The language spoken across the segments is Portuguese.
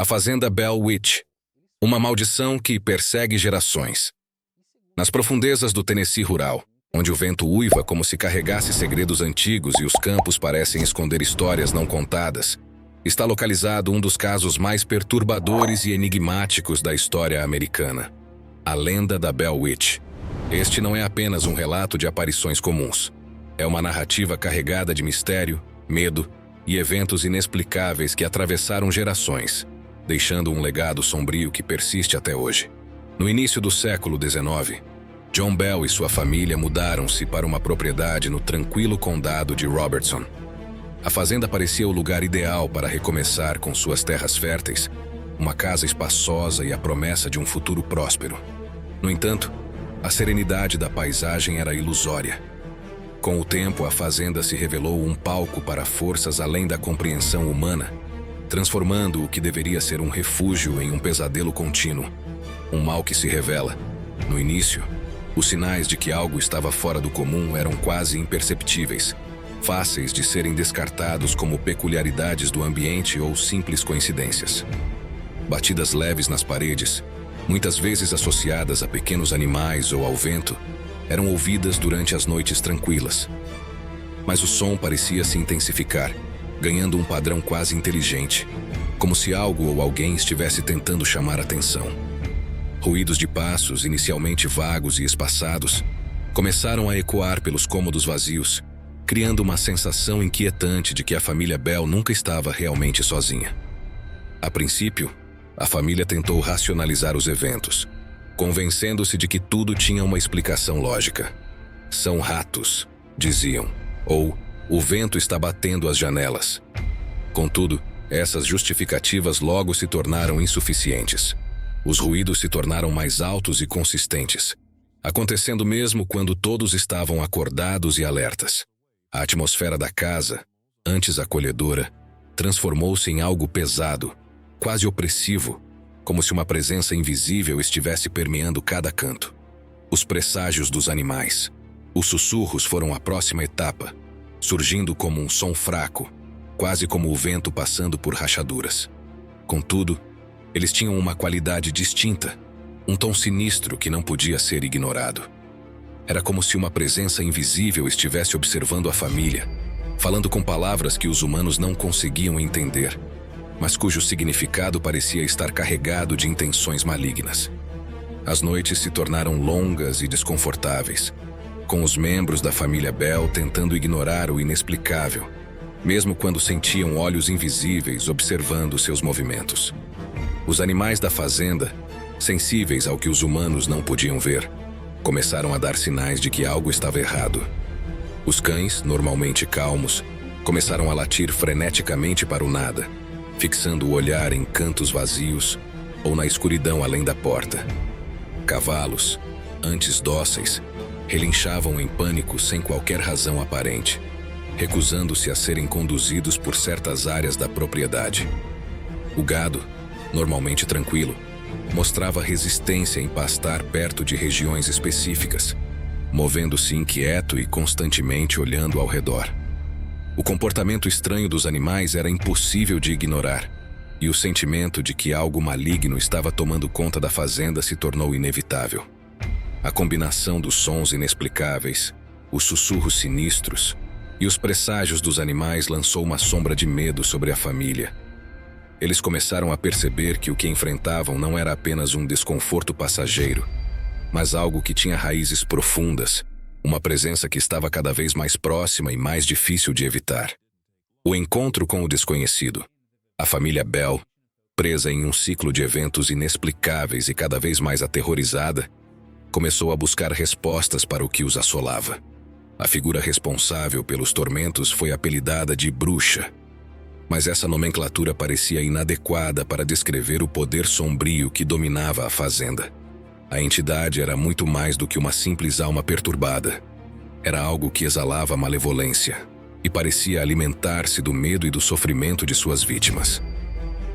A Fazenda Bell Witch, uma maldição que persegue gerações. Nas profundezas do Tennessee rural, onde o vento uiva como se carregasse segredos antigos e os campos parecem esconder histórias não contadas, está localizado um dos casos mais perturbadores e enigmáticos da história americana. A lenda da Bell Witch. Este não é apenas um relato de aparições comuns. É uma narrativa carregada de mistério, medo e eventos inexplicáveis que atravessaram gerações, deixando um legado sombrio que persiste até hoje. No início do século XIX, John Bell e sua família mudaram-se para uma propriedade no tranquilo condado de Robertson. A fazenda parecia o lugar ideal para recomeçar com suas terras férteis, uma casa espaçosa e a promessa de um futuro próspero. No entanto, a serenidade da paisagem era ilusória. Com o tempo, a fazenda se revelou um palco para forças além da compreensão humana, transformando o que deveria ser um refúgio em um pesadelo contínuo. Um mal que se revela. No início, os sinais de que algo estava fora do comum eram quase imperceptíveis, fáceis de serem descartados como peculiaridades do ambiente ou simples coincidências. Batidas leves nas paredes, muitas vezes associadas a pequenos animais ou ao vento, eram ouvidas durante as noites tranquilas. Mas o som parecia se intensificar, ganhando um padrão quase inteligente, como se algo ou alguém estivesse tentando chamar atenção. Ruídos de passos, inicialmente vagos e espaçados, começaram a ecoar pelos cômodos vazios, criando uma sensação inquietante de que a família Bell nunca estava realmente sozinha. A princípio, a família tentou racionalizar os eventos, convencendo-se de que tudo tinha uma explicação lógica. São ratos, diziam, ou o vento está batendo as janelas. Contudo, essas justificativas logo se tornaram insuficientes. Os ruídos se tornaram mais altos e consistentes, acontecendo mesmo quando todos estavam acordados e alertas. A atmosfera da casa, antes acolhedora, transformou-se em algo pesado, quase opressivo, como se uma presença invisível estivesse permeando cada canto. Os presságios dos animais. Os sussurros foram a próxima etapa, surgindo como um som fraco, quase como o vento passando por rachaduras. Contudo, eles tinham uma qualidade distinta, um tom sinistro que não podia ser ignorado. Era como se uma presença invisível estivesse observando a família, falando com palavras que os humanos não conseguiam entender, mas cujo significado parecia estar carregado de intenções malignas. As noites se tornaram longas e desconfortáveis, com os membros da família Bell tentando ignorar o inexplicável, mesmo quando sentiam olhos invisíveis observando seus movimentos. Os animais da fazenda, sensíveis ao que os humanos não podiam ver, começaram a dar sinais de que algo estava errado. Os cães, normalmente calmos, começaram a latir freneticamente para o nada, fixando o olhar em cantos vazios ou na escuridão além da porta. Cavalos, antes dóceis, relinchavam em pânico sem qualquer razão aparente, recusando-se a serem conduzidos por certas áreas da propriedade. O gado, normalmente tranquilo, mostrava resistência em pastar perto de regiões específicas, movendo-se inquieto e constantemente olhando ao redor. O comportamento estranho dos animais era impossível de ignorar, e o sentimento de que algo maligno estava tomando conta da fazenda se tornou inevitável. A combinação dos sons inexplicáveis, os sussurros sinistros e os presságios dos animais lançou uma sombra de medo sobre a família. Eles começaram a perceber que o que enfrentavam não era apenas um desconforto passageiro, mas algo que tinha raízes profundas, uma presença que estava cada vez mais próxima e mais difícil de evitar. O encontro com o desconhecido. A família Bell, presa em um ciclo de eventos inexplicáveis e cada vez mais aterrorizada, começou a buscar respostas para o que os assolava. A figura responsável pelos tormentos foi apelidada de bruxa, mas essa nomenclatura parecia inadequada para descrever o poder sombrio que dominava a fazenda. A entidade era muito mais do que uma simples alma perturbada. Era algo que exalava malevolência e parecia alimentar-se do medo e do sofrimento de suas vítimas.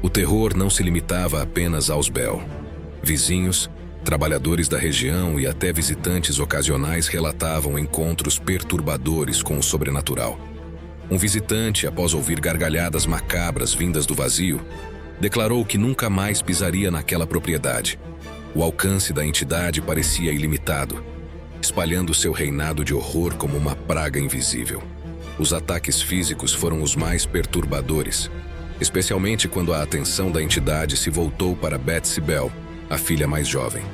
O terror não se limitava apenas aos Bell. Vizinhos, trabalhadores da região e até visitantes ocasionais relatavam encontros perturbadores com o sobrenatural. Um visitante, após ouvir gargalhadas macabras vindas do vazio, declarou que nunca mais pisaria naquela propriedade. O alcance da entidade parecia ilimitado, espalhando seu reinado de horror como uma praga invisível. Os ataques físicos foram os mais perturbadores, especialmente quando a atenção da entidade se voltou para Betsy Bell, a filha mais jovem.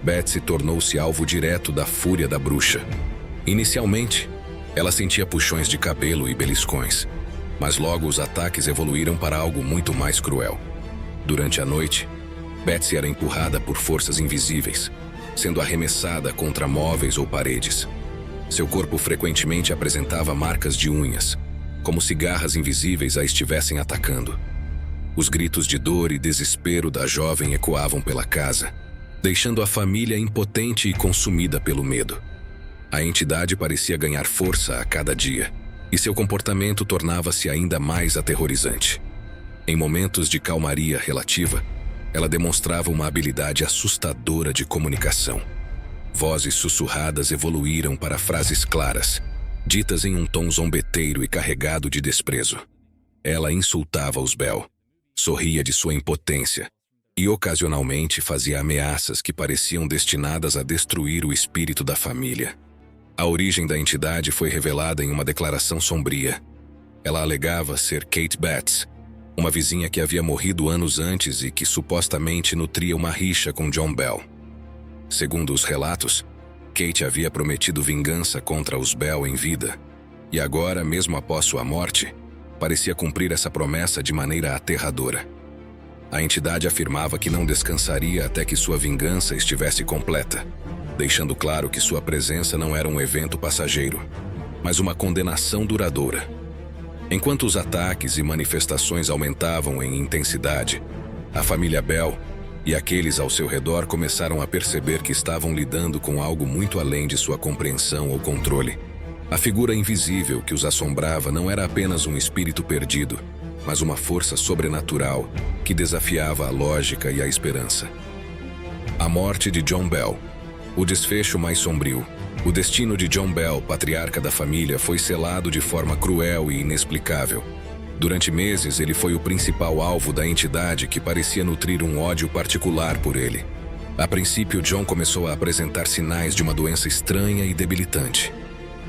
Betsy tornou-se alvo direto da fúria da bruxa. Inicialmente, ela sentia puxões de cabelo e beliscões, mas logo os ataques evoluíram para algo muito mais cruel. Durante a noite, Betsy era empurrada por forças invisíveis, sendo arremessada contra móveis ou paredes. Seu corpo frequentemente apresentava marcas de unhas, como se garras invisíveis a estivessem atacando. Os gritos de dor e desespero da jovem ecoavam pela casa, deixando a família impotente e consumida pelo medo. A entidade parecia ganhar força a cada dia, e seu comportamento tornava-se ainda mais aterrorizante. Em momentos de calmaria relativa, ela demonstrava uma habilidade assustadora de comunicação. Vozes sussurradas evoluíram para frases claras, ditas em um tom zombeteiro e carregado de desprezo. Ela insultava os Bell, sorria de sua impotência e ocasionalmente fazia ameaças que pareciam destinadas a destruir o espírito da família. A origem da entidade foi revelada em uma declaração sombria. Ela alegava ser Kate Betts, uma vizinha que havia morrido anos antes e que supostamente nutria uma rixa com John Bell. Segundo os relatos, Kate havia prometido vingança contra os Bell em vida, e agora, mesmo após sua morte, parecia cumprir essa promessa de maneira aterradora. A entidade afirmava que não descansaria até que sua vingança estivesse completa, deixando claro que sua presença não era um evento passageiro, mas uma condenação duradoura. Enquanto os ataques e manifestações aumentavam em intensidade, a família Bell e aqueles ao seu redor começaram a perceber que estavam lidando com algo muito além de sua compreensão ou controle. A figura invisível que os assombrava não era apenas um espírito perdido, mas uma força sobrenatural que desafiava a lógica e a esperança. A morte de John Bell, o desfecho mais sombrio. O destino de John Bell, patriarca da família, foi selado de forma cruel e inexplicável. Durante meses, ele foi o principal alvo da entidade que parecia nutrir um ódio particular por ele. A princípio, John começou a apresentar sinais de uma doença estranha e debilitante.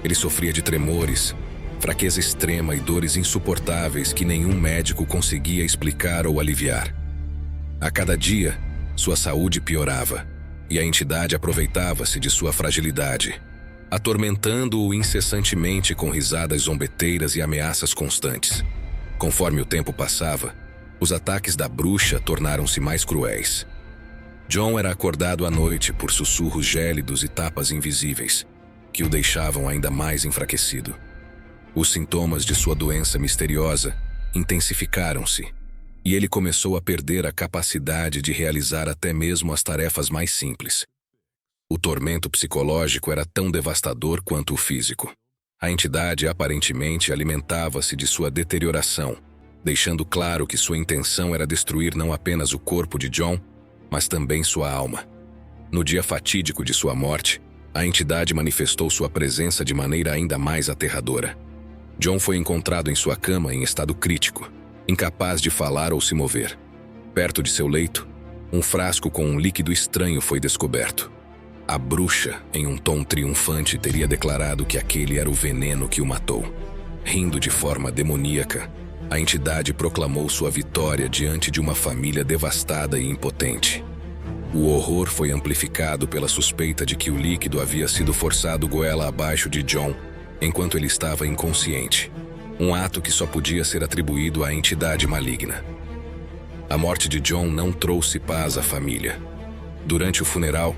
Ele sofria de tremores, fraqueza extrema e dores insuportáveis que nenhum médico conseguia explicar ou aliviar. A cada dia, sua saúde piorava, e a entidade aproveitava-se de sua fragilidade, atormentando-o incessantemente com risadas zombeteiras e ameaças constantes. Conforme o tempo passava, os ataques da bruxa tornaram-se mais cruéis. John era acordado à noite por sussurros gélidos e tapas invisíveis, que o deixavam ainda mais enfraquecido. Os sintomas de sua doença misteriosa intensificaram-se, e ele começou a perder a capacidade de realizar até mesmo as tarefas mais simples. O tormento psicológico era tão devastador quanto o físico. A entidade aparentemente alimentava-se de sua deterioração, deixando claro que sua intenção era destruir não apenas o corpo de John, mas também sua alma. No dia fatídico de sua morte, a entidade manifestou sua presença de maneira ainda mais aterradora. John foi encontrado em sua cama em estado crítico, incapaz de falar ou se mover. Perto de seu leito, um frasco com um líquido estranho foi descoberto. A bruxa, em um tom triunfante, teria declarado que aquele era o veneno que o matou. Rindo de forma demoníaca, a entidade proclamou sua vitória diante de uma família devastada e impotente. O horror foi amplificado pela suspeita de que o líquido havia sido forçado goela abaixo de John enquanto ele estava inconsciente, um ato que só podia ser atribuído à entidade maligna. A morte de John não trouxe paz à família. Durante o funeral,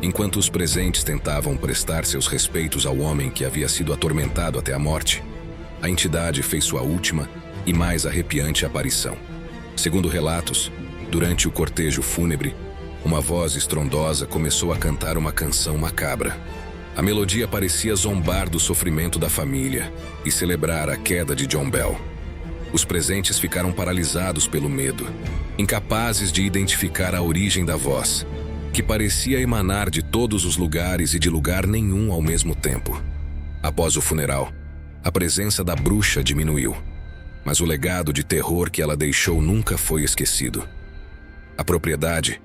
enquanto os presentes tentavam prestar seus respeitos ao homem que havia sido atormentado até a morte, a entidade fez sua última e mais arrepiante aparição. Segundo relatos, durante o cortejo fúnebre, uma voz estrondosa começou a cantar uma canção macabra. A melodia parecia zombar do sofrimento da família e celebrar a queda de John Bell. Os presentes ficaram paralisados pelo medo, incapazes de identificar a origem da voz, que parecia emanar de todos os lugares e de lugar nenhum ao mesmo tempo. Após o funeral, a presença da bruxa diminuiu. mas o legado de terror que ela deixou nunca foi esquecido. A propriedade,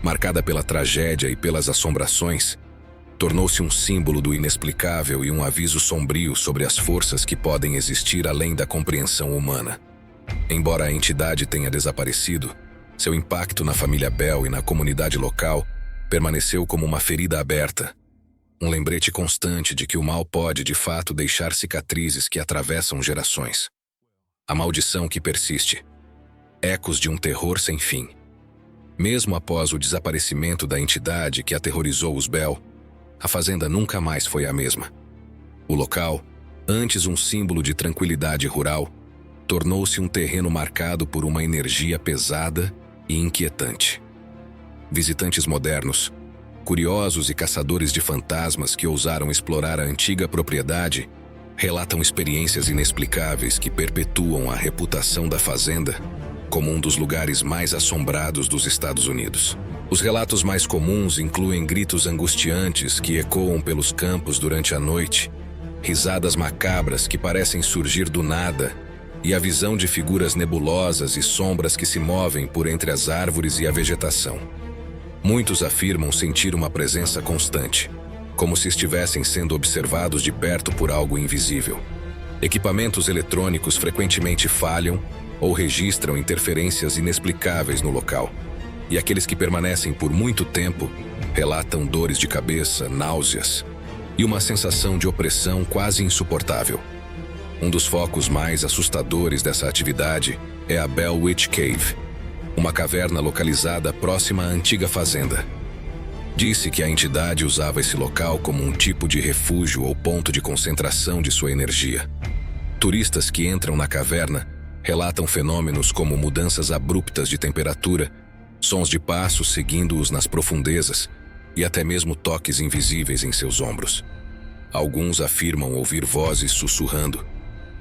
marcada pela tragédia e pelas assombrações, tornou-se um símbolo do inexplicável e um aviso sombrio sobre as forças que podem existir além da compreensão humana. Embora a entidade tenha desaparecido, seu impacto na família Bell e na comunidade local permaneceu como uma ferida aberta, um lembrete constante de que o mal pode, de fato, deixar cicatrizes que atravessam gerações. A maldição que persiste. Ecos de um terror sem fim. Mesmo após o desaparecimento da entidade que aterrorizou os Bell, a fazenda nunca mais foi a mesma. O local, antes um símbolo de tranquilidade rural, tornou-se um terreno marcado por uma energia pesada e inquietante. Visitantes modernos, curiosos e caçadores de fantasmas que ousaram explorar a antiga propriedade, relatam experiências inexplicáveis que perpetuam a reputação da fazenda como um dos lugares mais assombrados dos Estados Unidos. Os relatos mais comuns incluem gritos angustiantes que ecoam pelos campos durante a noite, risadas macabras que parecem surgir do nada e a visão de figuras nebulosas e sombras que se movem por entre as árvores e a vegetação. Muitos afirmam sentir uma presença constante, como se estivessem sendo observados de perto por algo invisível. Equipamentos eletrônicos frequentemente falham ou registram interferências inexplicáveis no local, e aqueles que permanecem por muito tempo relatam dores de cabeça, náuseas e uma sensação de opressão quase insuportável. Um dos focos mais assustadores dessa atividade é a Bell Witch Cave, uma caverna localizada próxima à antiga fazenda. Disse que a entidade usava esse local como um tipo de refúgio ou ponto de concentração de sua energia. Turistas que entram na caverna relatam fenômenos como mudanças abruptas de temperatura, sons de passos seguindo-os nas profundezas e até mesmo toques invisíveis em seus ombros. Alguns afirmam ouvir vozes sussurrando,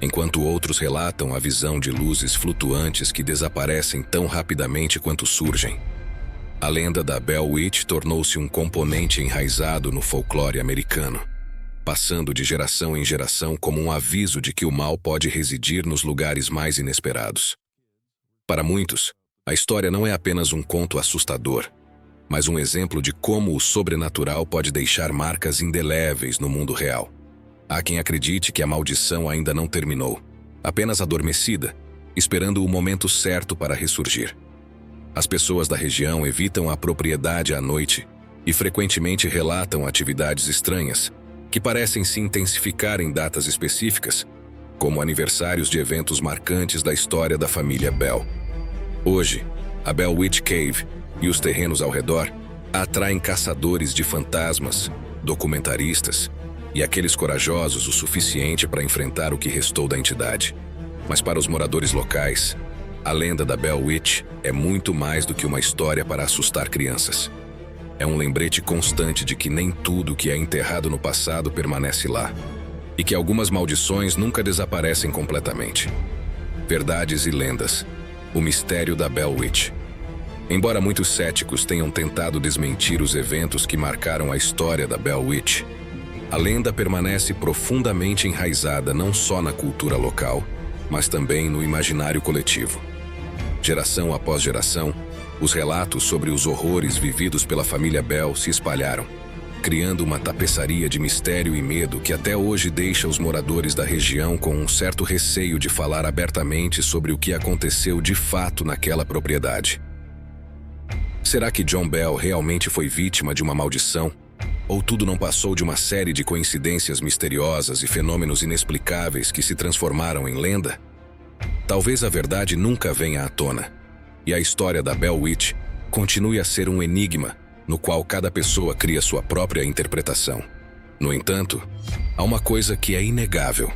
enquanto outros relatam a visão de luzes flutuantes que desaparecem tão rapidamente quanto surgem. A lenda da Bell Witch tornou-se um componente enraizado no folclore americano, passando de geração em geração como um aviso de que o mal pode residir nos lugares mais inesperados. Para muitos, a história não é apenas um conto assustador, mas um exemplo de como o sobrenatural pode deixar marcas indeléveis no mundo real. Há quem acredite que a maldição ainda não terminou, apenas adormecida, esperando o momento certo para ressurgir. As pessoas da região evitam a propriedade à noite e frequentemente relatam atividades estranhas, que parecem se intensificar em datas específicas, como aniversários de eventos marcantes da história da família Bell. Hoje, a Bell Witch Cave e os terrenos ao redor atraem caçadores de fantasmas, documentaristas e aqueles corajosos o suficiente para enfrentar o que restou da entidade. Mas para os moradores locais, a lenda da Bell Witch é muito mais do que uma história para assustar crianças. É um lembrete constante de que nem tudo que é enterrado no passado permanece lá, e que algumas maldições nunca desaparecem completamente. Verdades e lendas. O mistério da Bell Witch. Embora muitos céticos tenham tentado desmentir os eventos que marcaram a história da Bell Witch, a lenda permanece profundamente enraizada não só na cultura local, mas também no imaginário coletivo. Geração após geração, os relatos sobre os horrores vividos pela família Bell se espalharam, criando uma tapeçaria de mistério e medo que até hoje deixa os moradores da região com um certo receio de falar abertamente sobre o que aconteceu de fato naquela propriedade. Será que John Bell realmente foi vítima de uma maldição? Ou tudo não passou de uma série de coincidências misteriosas e fenômenos inexplicáveis que se transformaram em lenda? Talvez a verdade nunca venha à tona, e a história da Bell Witch continue a ser um enigma no qual cada pessoa cria sua própria interpretação. No entanto, há uma coisa que é inegável.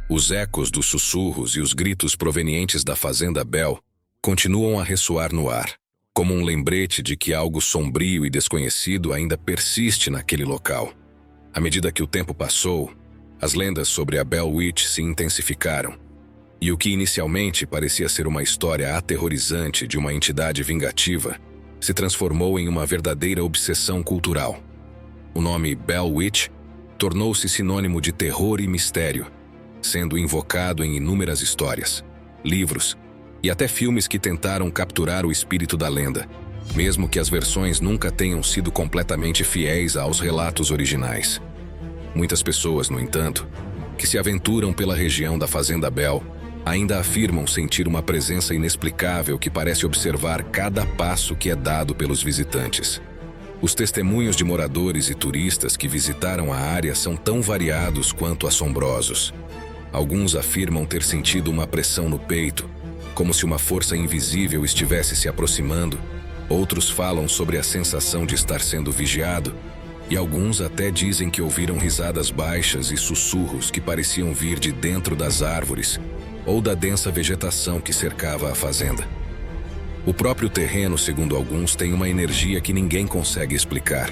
Os ecos dos sussurros e os gritos provenientes da fazenda Bell continuam a ressoar no ar, como um lembrete de que algo sombrio e desconhecido ainda persiste naquele local. À medida que o tempo passou, as lendas sobre a Bell Witch se intensificaram, e o que inicialmente parecia ser uma história aterrorizante de uma entidade vingativa se transformou em uma verdadeira obsessão cultural. O nome Bell Witch tornou-se sinônimo de terror e mistério, sendo invocado em inúmeras histórias. livros e até filmes que tentaram capturar o espírito da lenda, mesmo que as versões nunca tenham sido completamente fiéis aos relatos originais. Muitas pessoas, no entanto, que se aventuram pela região da Fazenda Bell, ainda afirmam sentir uma presença inexplicável que parece observar cada passo que é dado pelos visitantes. Os testemunhos de moradores e turistas que visitaram a área são tão variados quanto assombrosos. Alguns afirmam ter sentido uma pressão no peito, como se uma força invisível estivesse se aproximando. Outros falam sobre a sensação de estar sendo vigiado, e alguns até dizem que ouviram risadas baixas e sussurros que pareciam vir de dentro das árvores ou da densa vegetação que cercava a fazenda. O próprio terreno, segundo alguns, tem uma energia que ninguém consegue explicar.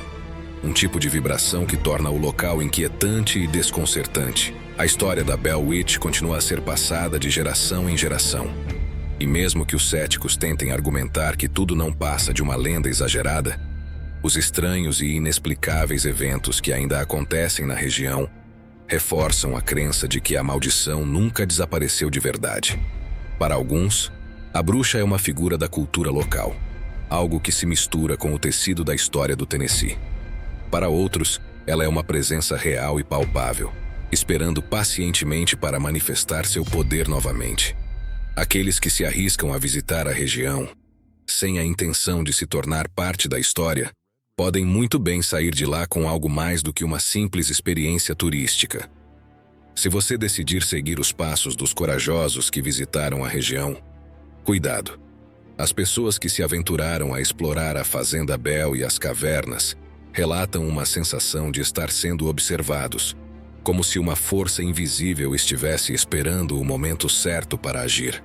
Um tipo de vibração que torna o local inquietante e desconcertante. A história da Bell Witch continua a ser passada de geração em geração. E mesmo que os céticos tentem argumentar que tudo não passa de uma lenda exagerada, os estranhos e inexplicáveis eventos que ainda acontecem na região reforçam a crença de que a maldição nunca desapareceu de verdade. Para alguns, a bruxa é uma figura da cultura local, algo que se mistura com o tecido da história do Tennessee. Para outros, ela é uma presença real e palpável, esperando pacientemente para manifestar seu poder novamente. Aqueles que se arriscam a visitar a região, sem a intenção de se tornar parte da história, podem muito bem sair de lá com algo mais do que uma simples experiência turística. Se você decidir seguir os passos dos corajosos que visitaram a região, cuidado. As pessoas que se aventuraram a explorar a Fazenda Bell e as cavernas relatam uma sensação de estar sendo observados, como se uma força invisível estivesse esperando o momento certo para agir.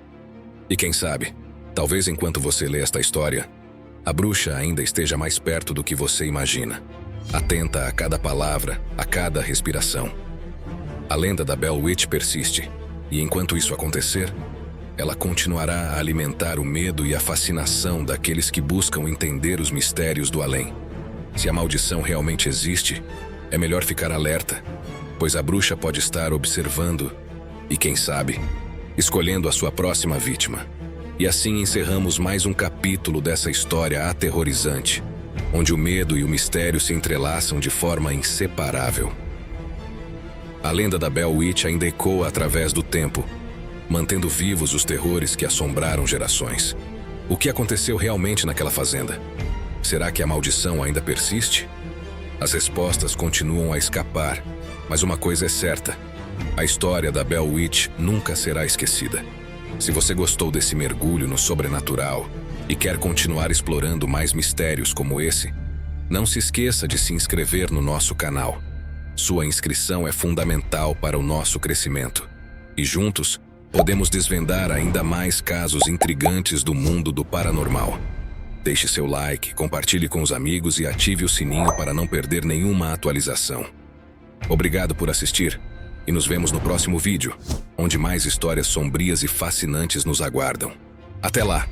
E quem sabe, talvez enquanto você lê esta história, a bruxa ainda esteja mais perto do que você imagina, atenta a cada palavra, a cada respiração. A lenda da Bell Witch persiste, e enquanto isso acontecer, ela continuará a alimentar o medo e a fascinação daqueles que buscam entender os mistérios do além. Se a maldição realmente existe, é melhor ficar alerta, pois a bruxa pode estar observando e, quem sabe, escolhendo a sua próxima vítima. E assim encerramos mais um capítulo dessa história aterrorizante, onde o medo e o mistério se entrelaçam de forma inseparável. A lenda da Bell Witch ainda ecoa através do tempo, mantendo vivos os terrores que assombraram gerações. O que aconteceu realmente naquela fazenda? Será que a maldição ainda persiste? As respostas continuam a escapar, mas uma coisa é certa: a história da Bell Witch nunca será esquecida. Se você gostou desse mergulho no sobrenatural e quer continuar explorando mais mistérios como esse, não se esqueça de se inscrever no nosso canal. Sua inscrição é fundamental para o nosso crescimento. E juntos, podemos desvendar ainda mais casos intrigantes do mundo do paranormal. Deixe seu like, compartilhe com os amigos e ative o sininho para não perder nenhuma atualização. Obrigado por assistir. E nos vemos no próximo vídeo, onde mais histórias sombrias e fascinantes nos aguardam. Até lá!